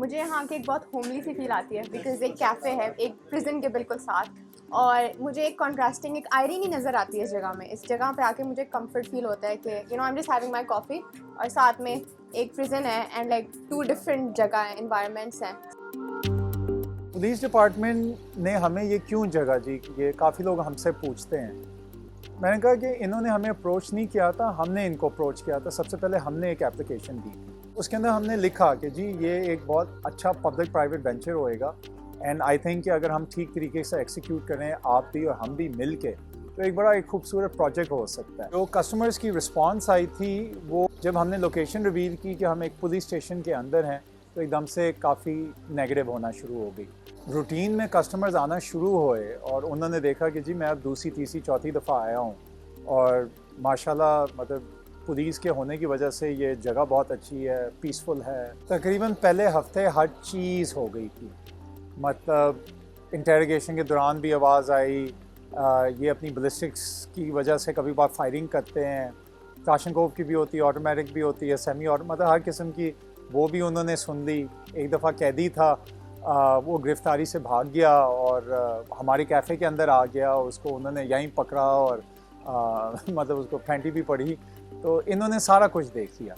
मुझे यहाँ की एक बहुत होमली सी फील आती है बिकॉज एक कैफ़े है एक प्रिजन के बिल्कुल साथ, और मुझे एक कॉन्ट्रास्टिंग एक आयरनी नज़र आती है इस जगह में। इस जगह पे आके मुझे कंफर्ट फील होता है कि I am just having my coffee और साथ में एक प्रिजन है एंड लाइक टू डिफरेंट जगह है, इन्वायरमेंट्स हैं। पुलिस डिपार्टमेंट ने हमें ये क्यों जगह दी, ये काफ़ी लोग हमसे पूछते हैं। मैंने कहा कि इन्होंने हमें अप्रोच नहीं किया था, हमने इनको अप्रोच किया था। सबसे पहले हमने एक एप्लीकेशन दी थी, उसके अंदर हमने लिखा कि जी ये एक बहुत अच्छा पब्लिक प्राइवेट वेंचर होएगा एंड आई थिंक कि अगर हम ठीक तरीके से एक्सिक्यूट करें, आप भी और हम भी मिल के, तो एक खूबसूरत प्रोजेक्ट हो सकता है। जो कस्टमर्स की रिस्पांस आई थी वो जब हमने लोकेशन रिवील की कि हम एक पुलिस स्टेशन के अंदर हैं, तो एकदम से काफ़ी नेगेटिव होना शुरू हो गई। रूटीन में कस्टमर्स आना शुरू हुए और उन्होंने देखा कि जी मैं अब दूसरी तीसरी चौथी दफ़ा आया हूँ और माशाल्लाह मतलब पुलिस के होने की वजह से ये जगह बहुत अच्छी है, पीसफुल है। तकरीबन पहले हफ्ते हर चीज़ हो गई थी, मतलब इंटेरोगेशन के दौरान भी आवाज़ आई, ये अपनी बलिस्टिक्स की वजह से कभी बार फायरिंग करते हैं, काशनकोव की भी होती है, ऑटोमेटिक भी होती है, सेमी ऑटो, मतलब हर किस्म की वो भी उन्होंने सुन ली। एक दफ़ा कैदी था, वो गिरफ्तारी से भाग गया और हमारे कैफ़े के अंदर आ गया, उसको उन्होंने यहीं पकड़ा और मतलब उसको फेंटी भी पड़ी। तो इन्होंने सारा कुछ देख लिया।